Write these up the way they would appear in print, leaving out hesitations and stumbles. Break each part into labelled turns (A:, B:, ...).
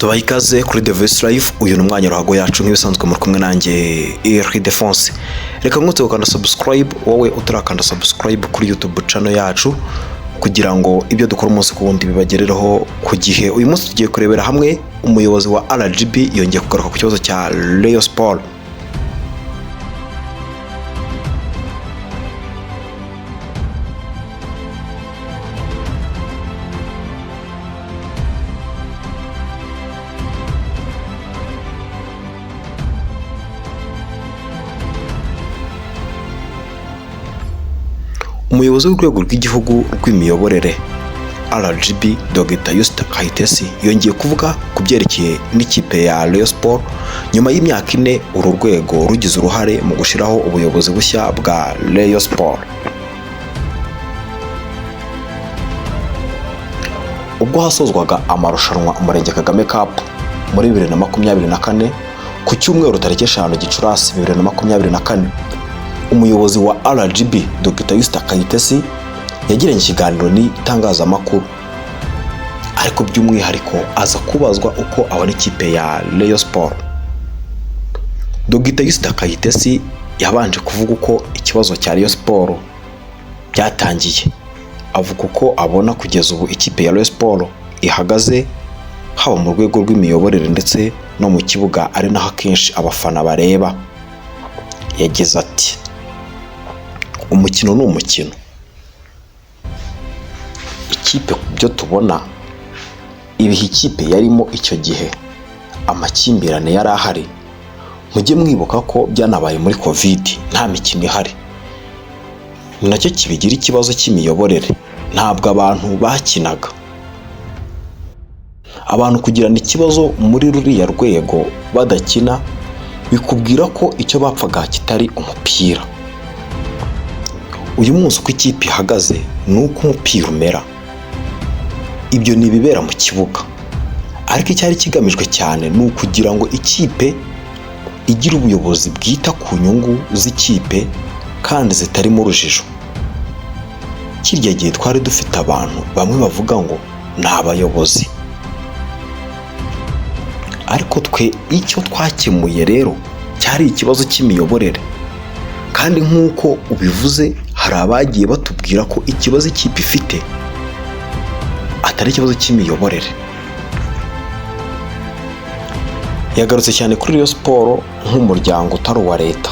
A: tubaha ikaze kuri The Voice Live. Uyu ni umwanya ruhago yacu nk'ibisanzwe muri kumwe nanjye Ildefonse. Reka nkutse ukanda subscribe wowe utarakanda subscribe kuri YouTube channel yacu kugira ngo ibyo dukora umunsi ku wundi bibagerereho ku gihe. Uyu munsi tugiye kurebera hamwe umuyobozi wa RGB yongeye kugaruka ku kibazo cya Rayon Sport. Umuyobozi w'urwego rw'igihugu rw'imiyoborere RGB Dr. Eustache Kayitesi yongeye kuvuga ku byerekeye n'ikipe ya Rayon Sport nyuma y'imyaka 4 uru rwego rugize uruhare mu gushiraho ubuyobozi bushya bwa Rayon Sport. Ubwo hasozwaga amarushanwa Umurenge Kagame Cup muri 2024 ku cyumweru tariki 5 Gicurasi 2024, umuyobozi wa RGB Dr. Eustache Kayitesi yagiranye ikiganiro n'itangazamakuru, ariko by'umwihariko aza kubazwa uko abona ikipe ya Rayon Sport. Dr. Eustache Kayitesi yabanje kuvuga uko ikibazo cya Rayon Sport byatangiye, avuga uko abona kugeza ubu ikipe ya Rayon Sport ihagaze haba mu rwego rw'imiyoborere ndetse no mu kibuga, ari naho akenshi abafana bareba. Yagize ati: umukino ni umukino, ikipe byo tubona ibihe ikipe yarimo icyo gihe amakimbirane yari ahari. Mujye mwibuka ko byanabaye muri covid, nta mikino ihari, nacyo kibigira ikibazo cy'imiyoborere. Ntabwo abantu bakinaga, abantu kugirana ikibazo muri ruriya rwego badakina bikubwira ko icyo bapfaga kitari umupira. Uyu munsi uko ikipe ihagaze nuko umupira umera, ibyo ni ibibera mu kibuga, ariko icyari kigamijwe cyane ni ukugira ngo ikipe igira ubuyobozi bwita ku nyungu z'ikipe kandi zitarimo urujijo. Kirya gihe twari dufite abantu bamwe bavuga ngo ni abayobozi, ariko twe icyo twakemuye rero cyari ikibazo cy'imiyoborere, kandi nk'uko ubivuze hari abagiye batubwira ko ikibazo ikipe ifite atari ikibazo cy'imiyoborere. Yagarutse cyane kuri Rayon Sport nk'umuryango utari uwa leta.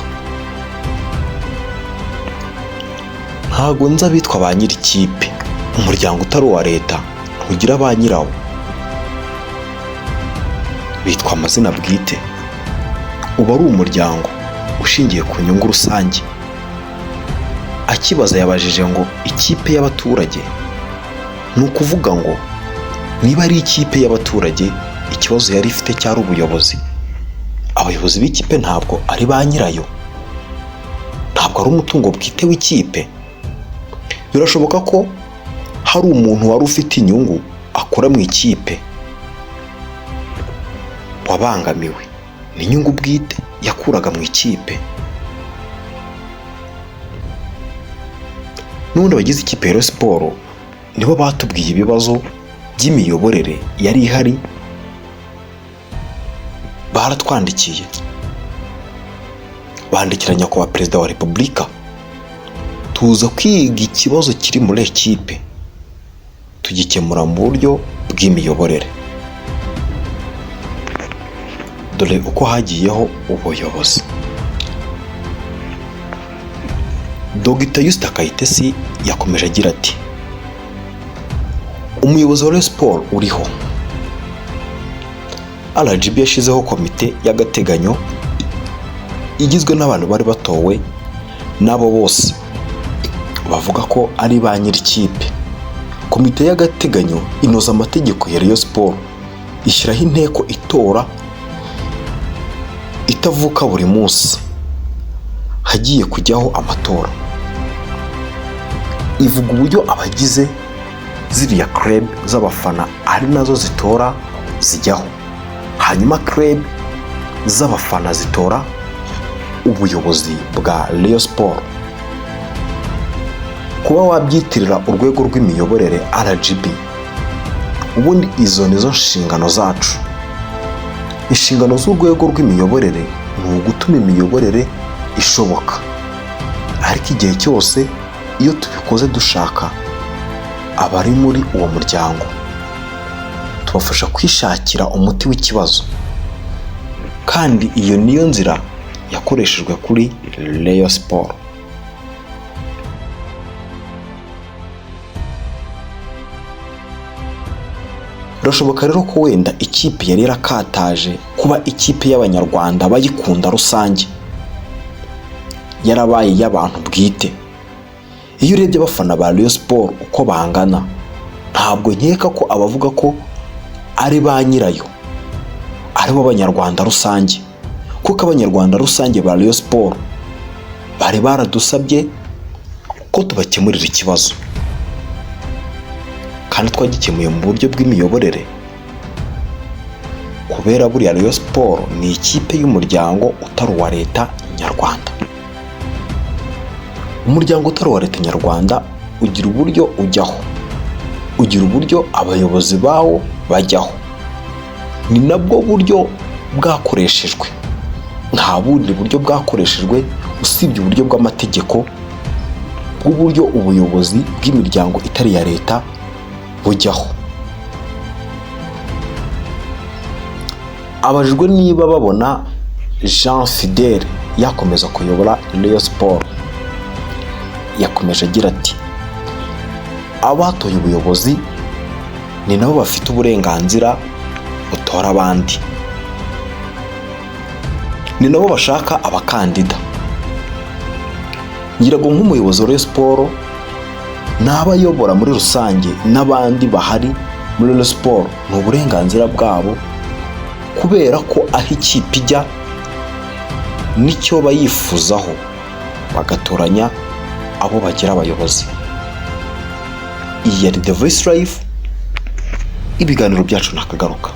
A: Ntago nza bitwa ba nyiri ikipe. Umuryango utari uwa leta ntugira ba nyirawo, bitwa amazina bwite. Uba ari umuryango ushingiye ku nyungu rusange. Akibaza yabajije ngo ikipe y'abaturage, ni ukuvuga ngo niba ari ikipe y'abaturage ikibazo yari ifite cyari ubuyobozi. Abayobozi b'ikipe ntabwo ari ba nyirayo, ntabwo ari umutungo bwite w'ikipe. Birashoboka ko hari umuntu wari ufite inyungu akora mu ikipe wabangamiwe n'inyungu bwite yakuraga mu ikipe. N'ubundi abagize ikipe ya Rayon Sport nibo batubwiye ibibazo by'imiyoborere yari ihari, baratwandikiye bandikiranya kwa Perezida wa Repubulika, tuza kwiga ikibazo kiri muri ekipe tugikemura mu buryo bw'imiyoborere. Dore uko hagiyeho ubuyobozi. Dr. Eustache Kayitesi yakomeje agira ati: umuyobozi wa Rayon Sport uriho, RGB yashizeho komite y'agateganyo igizwe n'abantu bari batowe nabo bose bavuga ko ari ba nyiri ikipe. Komite y'agateganyo inoza amategeko ya Rayon Sport, ishyiraho inteko itora itavuka buri munsi, hagiye kujyaho amatora. Ivuga uburyo abagize ziriya club z'abafana ari nazo zitora zijyaho, hanyuma club z'abafana zitora ubuyobozi bwa Rayon Sport. Kuba wabyitirira urwego rw'imiyoborere RGB, ubundi izo nizo nshingano zacu. inshingano z'urwego rw'imiyoborere ni ugutuma imiyoborere ishoboka, ariko igihe cyose iyo tubikoze dushaka abari muri uwo muryango tubafasha kwishakira umuti w'ikibazo, kandi iyo niyo nzira yakoreshejwe kuri Rayon Sports. Birashoboka rero ko wenda ikipe yari yarakataje kuba ikipe y'abanyarwanda bayikunda rusange yarabaye y'abantu bwite. Iyo urebye abafana ba Rayon Sports uko bangana, ntabwo nkeka ko abavuga ko ari ba nyirayo aribo abanyarwanda rusange, kuko abanyarwanda rusange ba Rayon Sports bari baradusabye ko tubakemurira ikibazo, kandi twagikemuye mu buryo bw'imiyoborere, kubera buriya Rayon Sports ni ikipe y'umuryango utari uwa leta nyarwanda. Umuryango utari uwa leta nyarwanda ugira uburyo ujyaho, ugira uburyo abayobozi bawo bajyaho, ni nabwo buryo bwakoreshejwe, nta bundi buryo bwakoreshejwe usibye uburyo bw'amategeko bw'uburyo ubuyobozi bw'imiryango itari iya leta bujyaho. Abajijwe niba babona Jean Fidèle yakomeza kuyobora Rayon Sports, yakomeje agira ati abatoye ubuyobozi ni nabo bafite uburenganzira butora abandi, ni nabo bashaka abakandida. Ngira ngo nk'umuyobozi wa Rayon Sports n'abayobora muri rusange n'abandi bahari muri Rayon Sports ni uburenganzira bwabo, kubera ko aho ikipe ijya nicyo bayifuzaho, bagatoranya abo bagira abayobozi. Iyi yari The Voice Live, ibiganiro byacu nakagaruka.